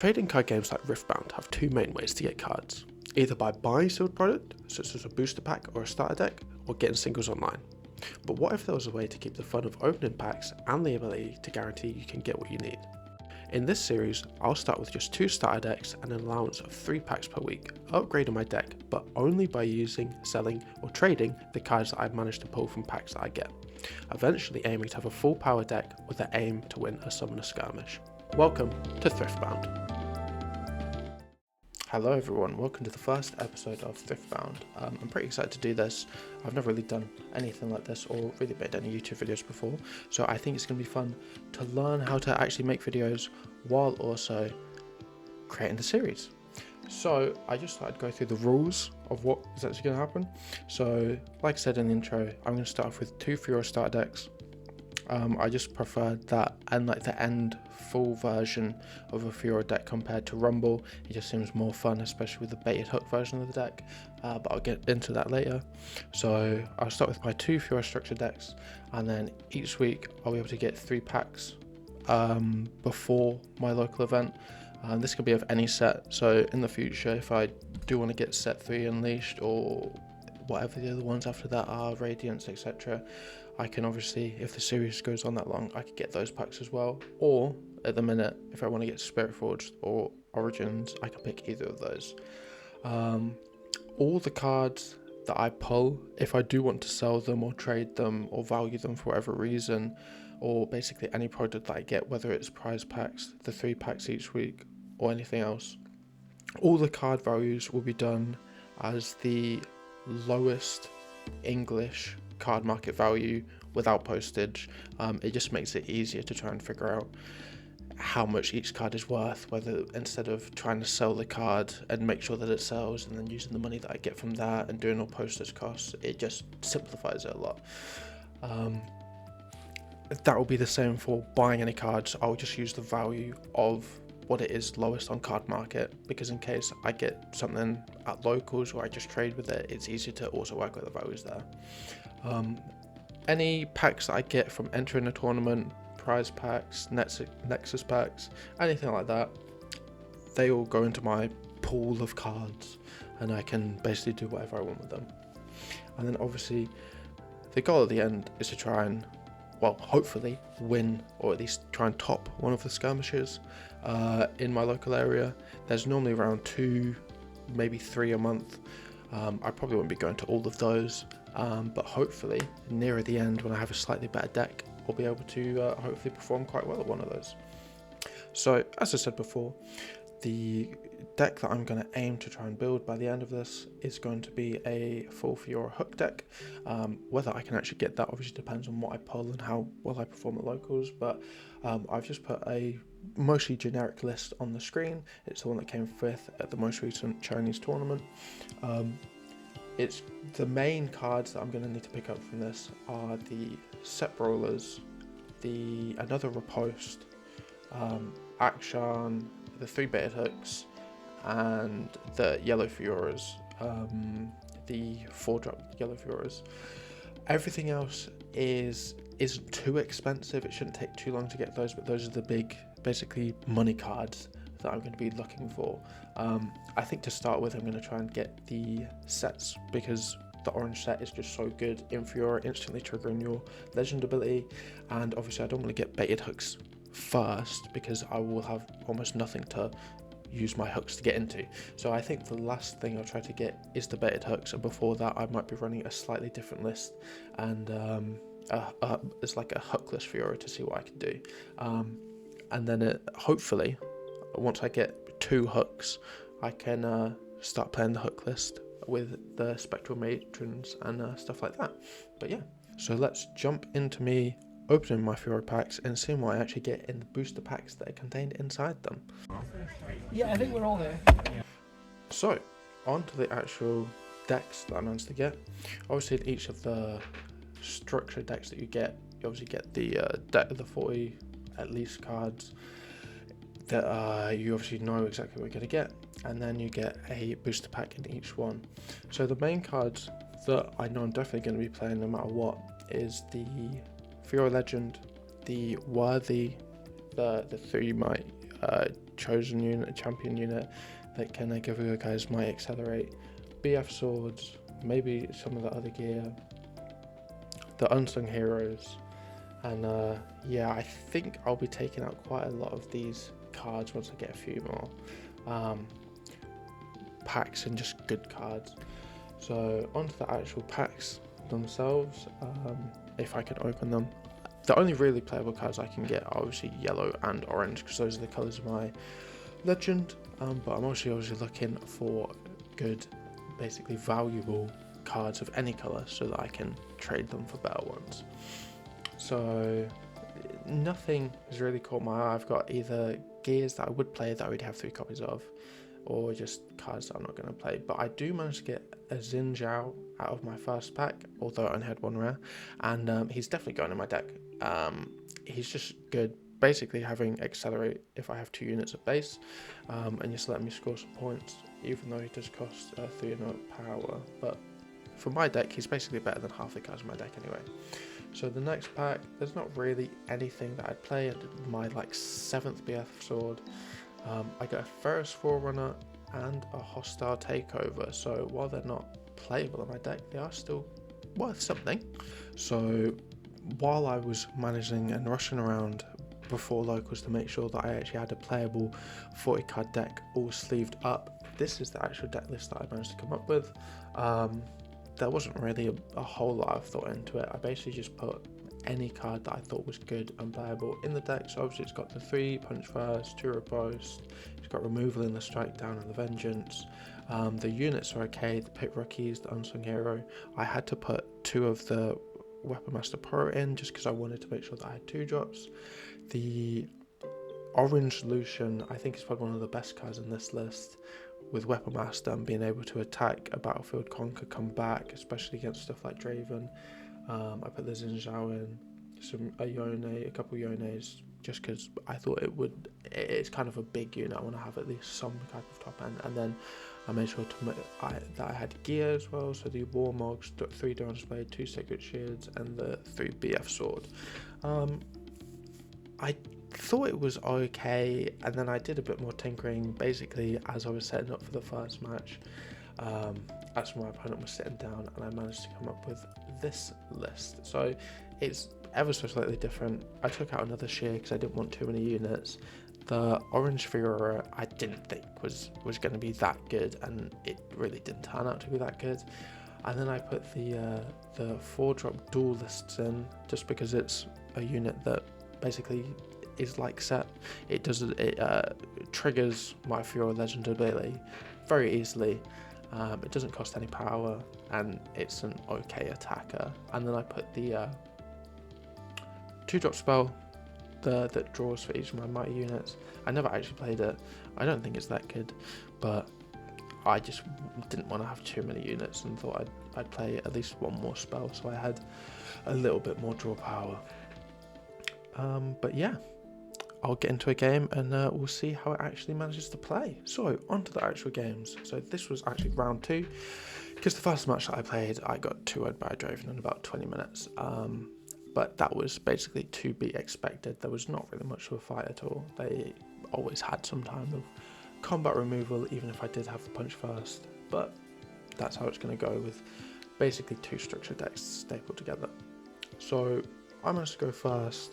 Trading card games like Riftbound have two main ways to get cards, either by buying sealed product, such as a booster pack or a starter deck, or getting singles online. But what if there was a way to keep the fun of opening packs and the ability to guarantee you can get what you need? In this series, I'll start with just 2 starter decks and an allowance of 3 packs per week, upgrading my deck, but only by using, selling, or trading the cards that I've managed to pull from packs that I get, eventually aiming to have a full power deck with the aim to win a summoner skirmish. Welcome to ThriftBound. Hello everyone, welcome to the first episode of ThriftBound. I'm pretty excited to do this. I've never really done anything like this or really made any YouTube videos before, so I think it's going to be fun to learn how to actually make videos while also creating the series. So I just thought I'd go through the rules of what is actually going to happen. So like I said in the intro, I'm going to start off with 2 Furor starter decks. I just prefer that and like the end full version of a Furor deck compared to Rumble. It just seems more fun, especially with the baited hook version of the deck, but I'll get into that later. So I'll start with my 2 Furor structure decks, and then each week I'll be able to get 3 packs before my local event. This could be of any set, so in the future if I do want to get set 3 Unleashed or whatever the other ones after that are, Radiance, etc., I can obviously, if the series goes on that long, I could get those packs as well. Or at the minute, if I want to get Spirit Forged or Origins, I can pick either of those. All the cards that I pull, if I do want to sell them or trade them or value them for whatever reason, or basically any product that I get, whether it's prize packs, the 3 packs each week, or anything else, all the card values will be done as the lowest English card market value without postage. It just makes it easier to try and figure out how much each card is worth, whether instead of trying to sell the card and make sure that it sells and then using the money that I get from that and doing all postage costs, it just simplifies it a lot. That will be the same for buying any cards. I'll just use the value of what it is lowest on card market, because in case I get something at locals or I just trade with it, it's easier to also work with the values there. Any packs that I get from entering a tournament, prize packs, Nexus packs, anything like that, they all go into my pool of cards and I can basically do whatever I want with them. And then obviously the goal at the end is to try and, well, hopefully win, or at least try and top one of the skirmishes in my local area. There's normally around 2, maybe 3 a month. I probably won't be going to all of those, but hopefully nearer the end, when I have a slightly better deck, I'll be able to hopefully perform quite well at one of those. So as I said before, the deck that I'm going to aim to try and build by the end of this is going to be a full Furor hook deck. Whether I can actually get that obviously depends on what I pull and how well I perform at locals, but I've just put a mostly generic list on the screen. It's the one that came 5th at the most recent Chinese tournament. It's the main cards that I'm going to need to pick up from this are the Set Brawlers, another Riposte, Akshan, the 3 baited hooks, and the yellow Furoras, the 4-drop yellow Furoras. Everything else isn't too expensive. It shouldn't take too long to get those, but those are the big, basically money cards that I'm going to be looking for. I think to start with, I'm going to try and get the sets, because the orange set is just so good in Furor, instantly triggering your legend ability, and obviously I don't want to get baited hooks first because I will have almost nothing to use my hooks to get into. So I think the last thing I'll try to get is the baited hooks, and before that I might be running a slightly different list, and it's like a hookless Furor to see what I can do. And then hopefully once I get 2 hooks, I can start playing the hook list with the spectral matrons and stuff like that. But yeah, so let's jump into me opening my Furor packs and seeing what I actually get in the booster packs that are contained inside them. Yeah, I think we're all there. So, on to the actual decks that I managed to get. Obviously in each of the structure decks that you obviously get the deck of the 40 at least cards that you obviously know exactly what you're going to get, and then you get a booster pack in each one. So the main cards that I know I'm definitely going to be playing no matter what is the Furor Legend, the Worthy, the 3 might chosen unit, champion unit that can give you guys might accelerate, BF swords, maybe some of the other gear, the unsung heroes, and yeah, I think I'll be taking out quite a lot of these cards once I get a few more packs and just good cards. So onto the actual packs themselves. If I can open them, the only really playable cards I can get are obviously yellow and orange, because those are the colours of my legend, but I'm also obviously looking for good, basically valuable cards of any colour so that I can trade them for better ones. So nothing has really caught my eye. I've got either gears that I would play that I would have 3 copies of, or just cards that I'm not going to play. But I do manage to get a Xin Zhao out of my first pack, although I only had 1 rare, and he's definitely going in my deck. He's just good, basically having accelerate if I have 2 units of base, and just let me score some points, even though he does cost 3 power. But for my deck, he's basically better than half the cards in my deck anyway. So the next pack, there's not really anything that I'd play. I did my like 7th BF sword. I got a Ferris Forerunner and a Hostile Takeover. So while they're not playable in my deck, they are still worth something. So while I was managing and rushing around before locals to make sure that I actually had a playable 40 card deck all sleeved up, this is the actual deck list that I managed to come up with. There wasn't really a whole lot of thought into it. I basically just put any card that I thought was good and playable in the deck. So obviously it's got the 3 punch first, 2 riposte, it's got removal in the strike down and the vengeance. The units are okay, the pit rookies, the unsung hero. I had to put 2 of the Weapon Master Pro in just because I wanted to make sure that I had 2 drops. The Orange Lucian, I think, is probably one of the best cards in this list, with Weapon Master and being able to attack a battlefield, conquer, come back, especially against stuff like Draven. I put the Xin Zhao in, a couple Yones, just because I thought it's kind of a big unit. I want to have at least some type of top end. And then I made sure that I had gear as well, so the Warmogs, 3 Dawn's Blade, 2 Sacred Shields, and the 3 BF sword. I thought it was okay, and then I did a bit more tinkering basically as I was setting up for the first match, as my opponent was sitting down, and I managed to come up with this list. So it's ever so slightly different. I took out another shear because I didn't want too many units. The Orange Furora I didn't think was going to be that good, and it really didn't turn out to be that good. And then I put the 4-drop duelists in just because it's a unit that basically is like set. It triggers my Furora Legend ability very easily. It doesn't cost any power, and it's an okay attacker. And then I put the 2-drop spell that draws for each of my mighty units. I never actually played it. I don't think it's that good, but I just didn't want to have too many units and thought I'd play at least 1 more spell, so I had a little bit more draw power. But yeah, I'll get into a game and we'll see how it actually manages to play. So onto the actual games. So this was actually round 2, because the first match that I played, I got 2-0'd by Draven in about 20 minutes. But that was basically to be expected. There was not really much of a fight at all. They always had some time of combat removal, even if I did have the punch first. But that's how it's going to go with basically 2 structure decks stapled together. So I managed to go first.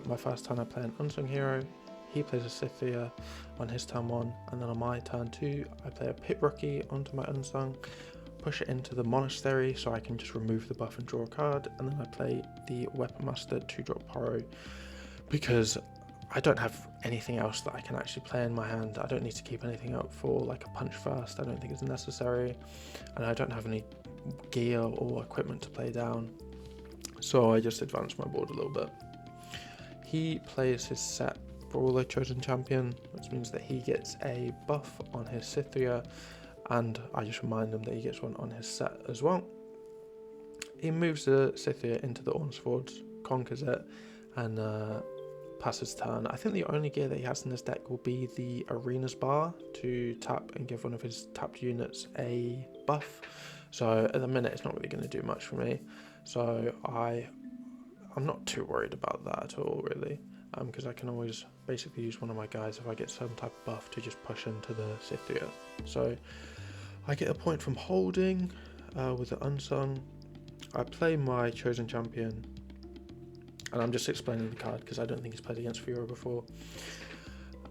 My first turn I play an Unsung Hero, he plays a Scythia on his turn 1, and then on my turn 2 I play a Pit Rookie onto my Unsung, push it into the Monastery so I can just remove the buff and draw a card, and then I play the Weapon Master 2-drop Poro because I don't have anything else that I can actually play in my hand. I don't need to keep anything up for like a punch first, I don't think it's necessary, and I don't have any gear or equipment to play down, so I just advance my board a little bit. He plays his set Brawler Chosen Champion, which means that he gets a buff on his Scythia, and I just remind him that he gets one on his set as well. He moves the Scythia into the Ornsfords, conquers it, and passes turn. I think the only gear that he has in this deck will be the Arena's Bar to tap and give one of his tapped units a buff. So at the minute it's not really going to do much for me. So I'm not too worried about that at all, really, because I can always basically use one of my guys if I get some type of buff to just push into the Cythria. So I get a point from holding with the unsung. I play my chosen champion, and I'm just explaining the card because I don't think he's played against Fiora before.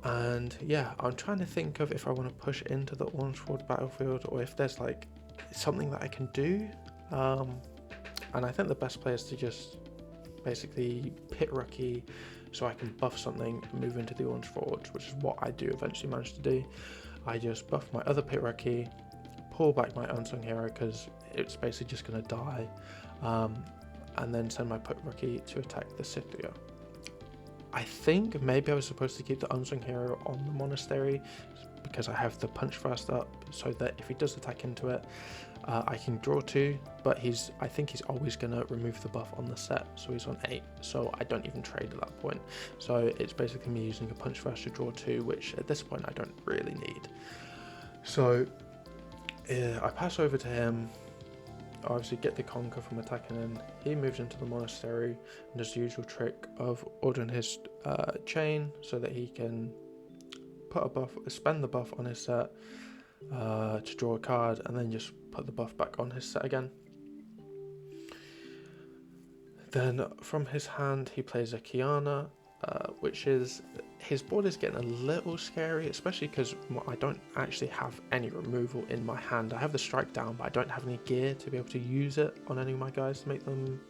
And yeah, I'm trying to think of if I want to push into the orange forward battlefield or if there's like something that I can do. And I think the best play is to just basically pit rookie so I can buff something and move into the orange forge, which is what I do eventually manage to do. I just buff my other pit rookie, pull back my unsung hero because it's basically just going to die, and then send my pit rookie to attack the Cythria. I think maybe I was supposed to keep the unsung hero on the monastery because I have the punch fast up so that if he does attack into it, I can draw 2, but I think he's always going to remove the buff on the set, so he's on 8, so I don't even trade at that point. So it's basically me using a punch fast to draw 2, which at this point I don't really need. So I pass over to him, obviously get the conquer from attacking in. He moves into the monastery and does the usual trick of ordering his chain so that he can put a buff, spend the buff on his set to draw a card, and then just put the buff back on his set again. Then from his hand he plays a Kiana, which is, his board is getting a little scary, especially because I don't actually have any removal in my hand. I have the strike down, but I don't have any gear to be able to use it on any of my guys to make them,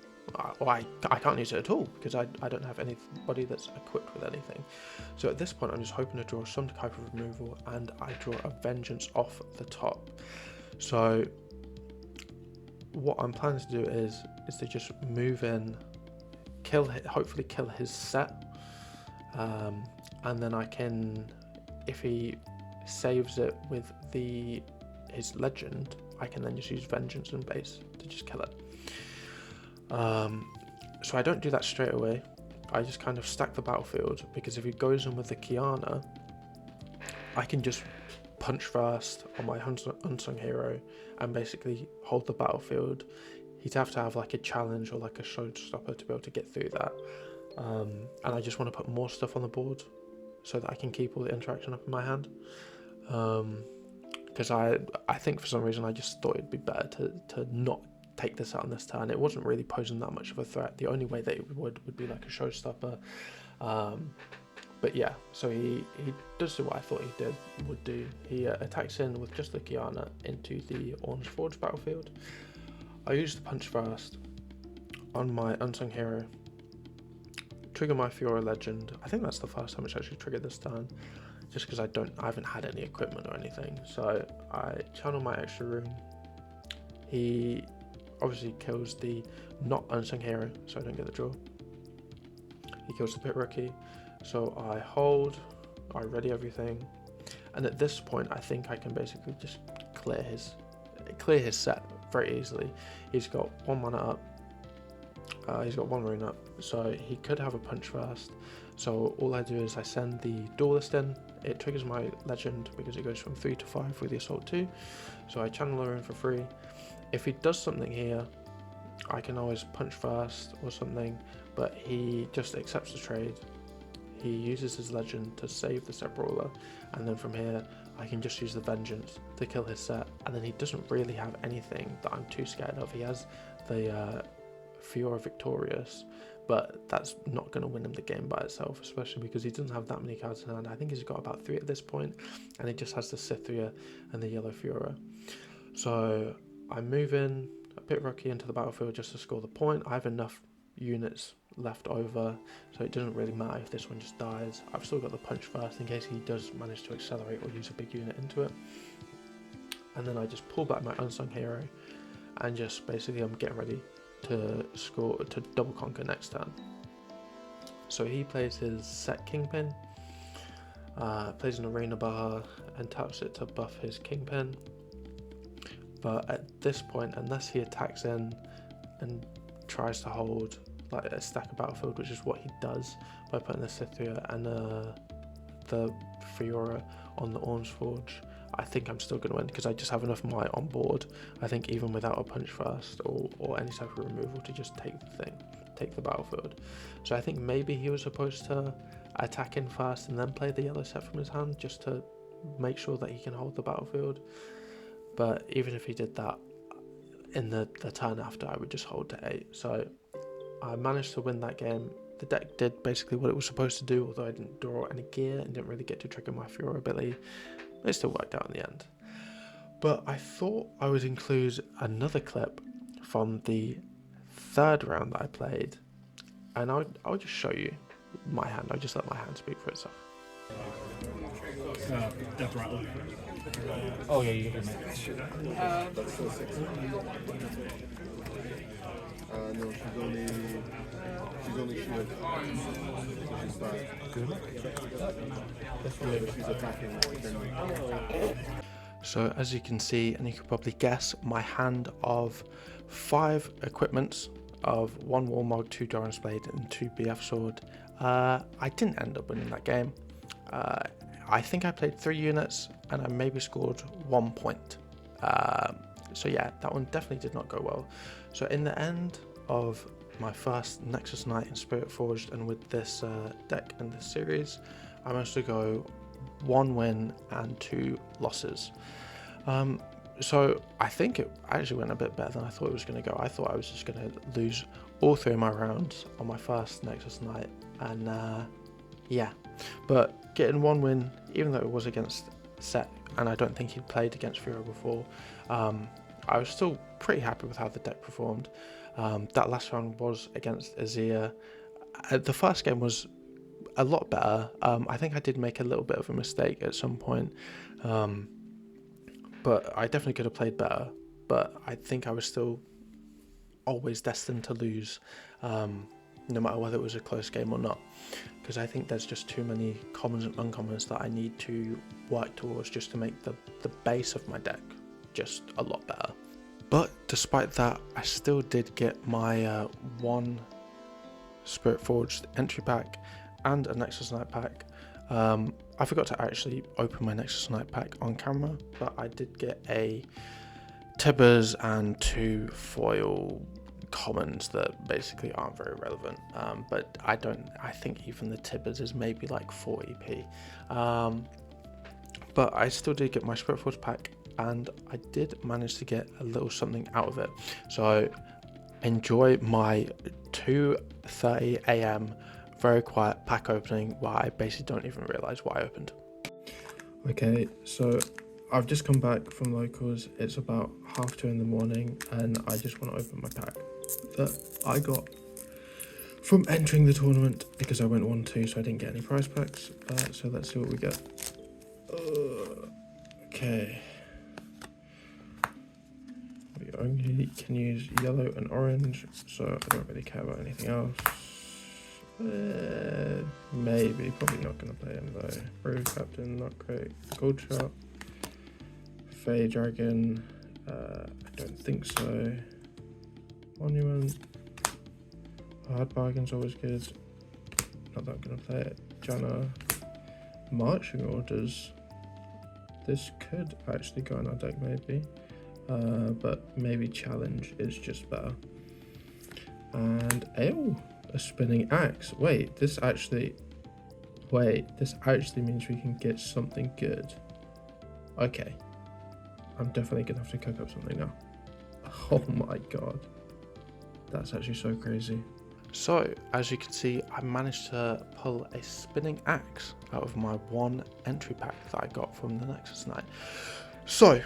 or I can't use it at all because I don't have anybody that's equipped with anything. So at this point I'm just hoping to draw some type of removal, and I draw a vengeance off the top. So what I'm planning to do is to just move in, hopefully kill his set, and then I can, if he saves it with his legend, I can then just use vengeance and base to just kill it. So I don't do that straight away. I just kind of stack the battlefield, because if he goes in with the Kiana, I can just punch fast on my unsung hero and basically hold the battlefield. He'd have to have like a challenge or like a showstopper to be able to get through that. And I just want to put more stuff on the board so that I can keep all the interaction up in my hand. Because I think for some reason I just thought it'd be better to not take this out on this turn. It wasn't really posing that much of a threat. The only way that it would be like a showstopper. But yeah, so he does do what I thought he would do. He attacks in with just the Kiana into the Orange Forge battlefield. I use the punch fast on my unsung hero, trigger my Fiora legend. I think that's the first time it's actually triggered this turn, just because I haven't had any equipment or anything. So I channel my extra room. He obviously kills the not unsung hero, so I don't get the draw. He kills the pit rookie. So I hold, I ready everything, and at this point I think I can basically just clear his set very easily. He's got 1 mana up, he's got 1 rune up, so he could have a punch fast. So all I do is I send the duelist in. It triggers my legend because it goes from 3 to 5 with the assault 2. So I channel her in for free. If he does something here, I can always punch fast or something, but he just accepts the trade. He uses his legend to save the set brawler, and then from here I can just use the vengeance to kill his set, and then he doesn't really have anything that I'm too scared of. He has the Fiora Victorious, but that's not going to win him the game by itself, especially because he doesn't have that many cards in hand. I think he's got about 3 at this point, and he just has the Cythria and the yellow Fiora. So I move in a pit rookie into the battlefield just to score the point. I have enough units left over, so it doesn't really matter if this one just dies. I've still got the punch first in case he does manage to accelerate or use a big unit into it. And then I just pull back my unsung hero, and just basically I'm getting ready to score, to double conquer next turn. So he plays his set Kingpin, plays an Arena Bar and taps it to buff his Kingpin. But at this point, unless he attacks in and tries to hold like a stack of battlefield, which is what he does by putting the Cythria and the Fiora on the Orange Forge, I think I'm still going to win because I just have enough might on board. I think even without a punch fast or any type of removal to just take the battlefield. So I think maybe he was supposed to attacking first and then play the yellow set from his hand just to make sure that he can hold the battlefield. But even if he did that, in the turn after, I would just hold to 8. So I managed to win that game. The deck did basically what it was supposed to do, although I didn't draw any gear and didn't really get to trigger my Furor ability. It still worked out in the end. But I thought I would include another clip from the third round that I played, and I'll just show you my hand. I'll just let my hand speak for itself. Death rattle. Oh yeah, you can make No, she's only shield. So she's fine. Good. She's attacking. So as you can see, and you can probably guess, my hand of 5 equipments of 1 Warmog, 2 Doran's Blade and 2 BF Sword, I didn't end up winning that game. I think I played 3 units and I maybe scored 1 point. So yeah, that one definitely did not go well. So in the end of my first Nexus Knight in Spirit Forged and with this deck and this series, I managed to go 1 win and 2 losses. So I think it actually went a bit better than I thought it was going to go. I thought I was just going to lose all 3 of my rounds on my first Nexus Knight, and yeah, but getting 1 win, even though it was against Set, and I don't think he'd played against Furor before, I was still pretty happy with how the deck performed. That last round was against Azir. The first game was a lot better. I think I did make a little bit of a mistake at some point, but I definitely could have played better. But I think I was still always destined to lose, no matter whether it was a close game or not, because I think there's just too many commons and uncommons that I need to work towards just to make the base of my deck just a lot better. But despite that, I still did get my 1 Spirit Forged entry pack and a Nexus Knight pack. I forgot to actually open my Nexus Knight pack on camera, but I did get a Tibbers and 2 foil commons that basically aren't very relevant. But I think even the Tibbers is maybe like 40p. But I still did get my Spirit Forged pack, and I did manage to get a little something out of it. So enjoy my 2:30 AM very quiet pack opening where I basically don't even realise what I opened. Okay, so I've just come back from locals. It's about 2:30 in the morning, and I just want to open my pack that I got from entering the tournament, because I went 1-2, so I didn't get any prize packs. So let's see what we get. Okay. We only can use yellow and orange, so I don't really care about anything else. Maybe, probably not going to play him though. Rogue Captain, not great. Gold Shot, Fey Dragon, I don't think so. Monument, Hard Bargain's always good. Not that I'm going to play it. Janna, Marching Orders. This could actually go in our deck maybe, but maybe Challenge is just better. And a Spinning Axe. Wait, this actually means we can get something good. Okay, I'm definitely gonna have to cook up something now. Oh my god, that's actually so crazy. So as you can see, I managed to pull a Spinning Axe out of my 1 entry pack that I got from the Nexus Knight. So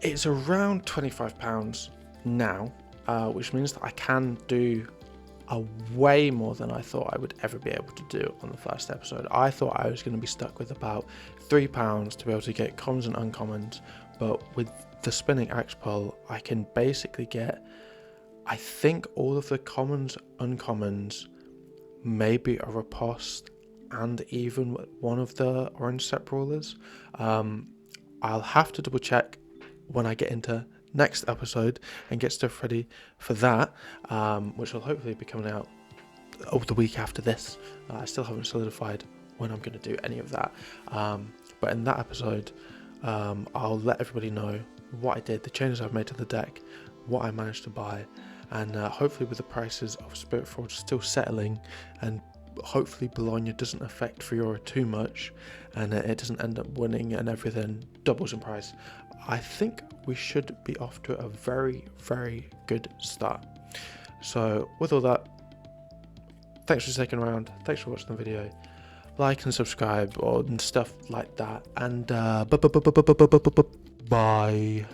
it's around £25 now, which means that I can do way more than I thought I would ever be able to do on the first episode. I thought I was going to be stuck with about £3 to be able to get commons and uncommons, but with the Spinning Axe pull, I can basically get, I think, all of the commons, uncommons, maybe a riposte, and even one of the orange set brawlers. I'll have to double check when I get into next episode and get stuff ready for that, which will hopefully be coming out over the week after this. I still haven't solidified when I'm going to do any of that, but in that episode I'll let everybody know what I did, the changes I've made to the deck, what I managed to buy, and hopefully with the prices of Spirit Forge still settling and hopefully Bologna doesn't affect Fiora too much, and it doesn't end up winning and everything doubles in price, I think we should be off to a very, very good start. So with all that, thanks for sticking around, thanks for watching the video, like and subscribe and stuff like that, and bye.